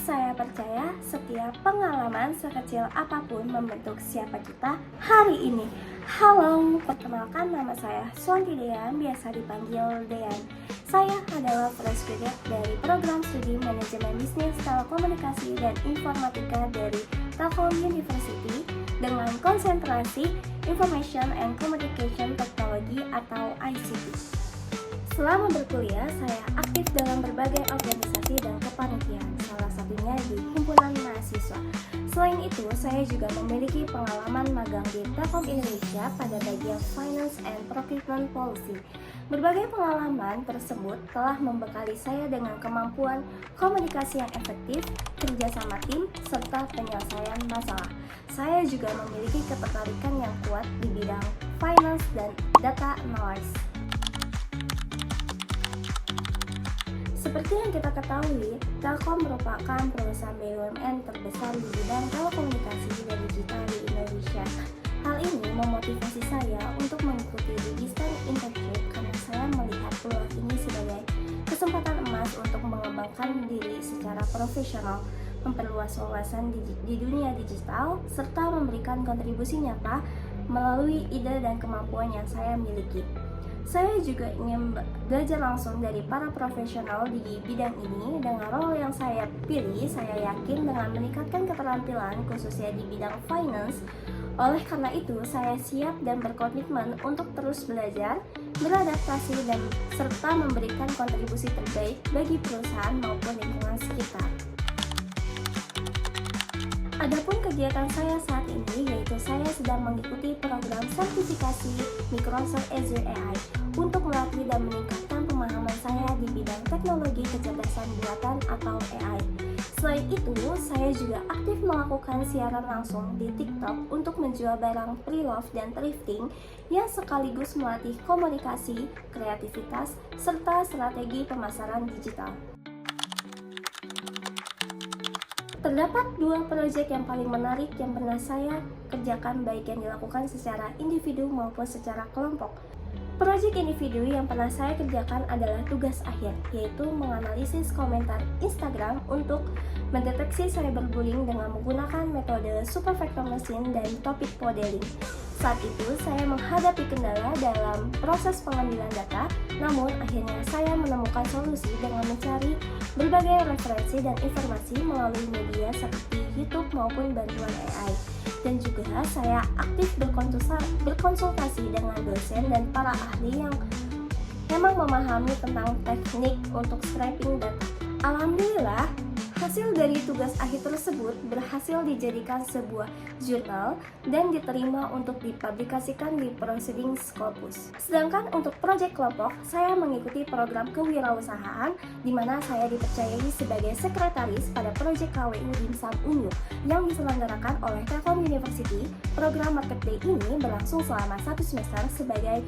Saya percaya setiap pengalaman sekecil apapun membentuk siapa kita hari ini. Halo, perkenalkan nama saya Swanti Dean, biasa dipanggil Dean. Saya adalah fresh graduate dari program studi Manajemen Bisnis Telekomunikasi dan Informatika dari Telkom University dengan konsentrasi Information and Communication Technology atau ICT. Selama berkuliah, saya aktif dalam berbagai organisasi dan kepanitiaan, salah satunya di Himpunan Mahasiswa. Selain itu, saya juga memiliki pengalaman magang di Telkom Indonesia pada bagian Finance and Procurement Policy. Berbagai pengalaman tersebut telah membekali saya dengan kemampuan komunikasi yang efektif, kerjasama tim, serta penyelesaian masalah. Saya juga memiliki ketertarikan yang kuat di bidang finance dan data analysis. Seperti yang kita ketahui, Telkom merupakan perusahaan BUMN terbesar di bidang telekomunikasi dan digital di Indonesia. Hal ini memotivasi saya untuk mengikuti digital internship karena saya melihat peluang ini sebagai kesempatan emas untuk mengembangkan diri secara profesional, memperluas wawasan di dunia digital, serta memberikan kontribusi nyata melalui ide dan kemampuan yang saya miliki. Saya juga ingin belajar langsung dari para profesional di bidang ini. Dengan role yang saya pilih, saya yakin dengan meningkatkan keterampilan khususnya di bidang finance. Oleh karena itu, saya siap dan berkomitmen untuk terus belajar, beradaptasi, dan serta memberikan kontribusi terbaik bagi perusahaan maupun lingkungan sekitar. Adapun kegiatan saya saat ini yaitu saya sedang mengikuti program sertifikasi Microsoft Azure AI untuk melatih dan meningkatkan pemahaman saya di bidang teknologi kecerdasan buatan atau AI. Selain itu, saya juga aktif melakukan siaran langsung di TikTok untuk menjual barang pre-love dan thrifting yang sekaligus melatih komunikasi, kreativitas, serta strategi pemasaran digital. Terdapat dua proyek yang paling menarik yang pernah saya kerjakan, baik yang dilakukan secara individu maupun secara kelompok. Proyek individu yang pernah saya kerjakan adalah tugas akhir, yaitu menganalisis komentar Instagram untuk mendeteksi cyberbullying dengan menggunakan metode super vector machine dan topic modeling. Saat itu saya menghadapi kendala dalam proses pengambilan data, namun akhirnya saya menemukan solusi dengan mencari berbagai referensi dan informasi melalui media seperti YouTube maupun bantuan AI. Dan juga saya aktif berkonsultasi dengan dosen dan para ahli yang memang memahami tentang teknik untuk scraping data. Alhamdulillah, hasil dari tugas akhir tersebut berhasil dijadikan sebuah jurnal dan diterima untuk dipublikasikan di Proceeding Scopus. Sedangkan untuk proyek kelompok, saya mengikuti program kewirausahaan di mana saya dipercayai sebagai sekretaris pada proyek KWU Dimsum Unyu yang diselenggarakan oleh Telkom University. Program Market Day ini berlangsung selama 1 semester sebagai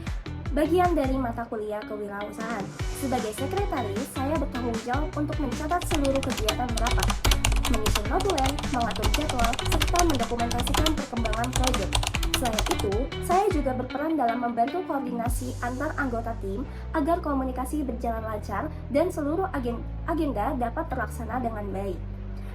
bagian dari mata kuliah kewirausahaan. Sebagai sekretaris, saya bertanggung jawab untuk mencatat seluruh kegiatan rapat, menyusun notulen, mengatur jadwal, serta mendokumentasikan perkembangan proyek. Selain itu, saya juga berperan dalam membantu koordinasi antar anggota tim agar komunikasi berjalan lancar dan seluruh agenda dapat terlaksana dengan baik.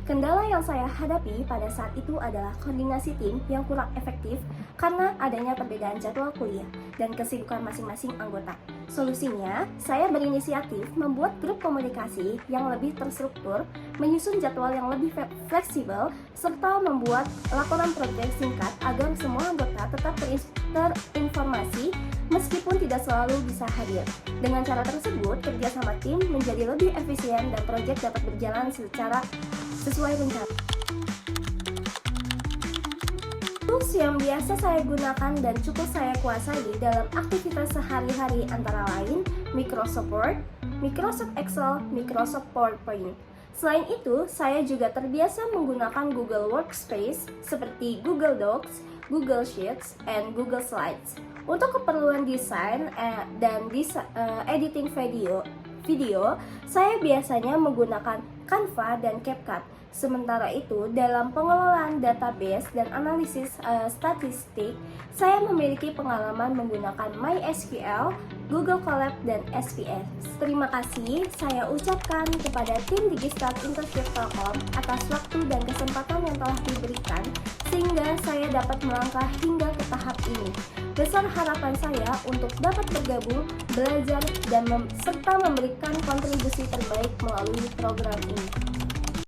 Kendala yang saya hadapi pada saat itu adalah koordinasi tim yang kurang efektif karena adanya perbedaan jadwal kuliah dan kesibukan masing-masing anggota. Solusinya, saya berinisiatif membuat grup komunikasi yang lebih terstruktur, menyusun jadwal yang lebih fleksibel, serta membuat laporan proyek singkat agar semua anggota tetap terinformasi meskipun tidak selalu bisa hadir. Dengan cara tersebut, kerja sama tim menjadi lebih efisien dan proyek dapat berjalan sesuai rencana. Tools yang biasa saya gunakan dan cukup saya kuasai dalam aktivitas sehari-hari antara lain Microsoft Word, Microsoft Excel, Microsoft PowerPoint. Selain itu, saya juga terbiasa menggunakan Google Workspace seperti Google Docs, Google Sheets, and Google Slides. Untuk keperluan desain dan editing video, saya biasanya menggunakan Canva dan CapCut. Sementara itu, dalam pengelolaan database dan analisis statistik, saya memiliki pengalaman menggunakan MySQL, Google Colab, dan SPS. Terima kasih saya ucapkan kepada tim Digistart Internship Telkom atas waktu dan kesempatan yang telah diberikan sehingga saya dapat melangkah hingga ke tahap ini. Besar harapan saya untuk dapat bergabung, belajar, dan serta memberikan kontribusi terbaik melalui program ini.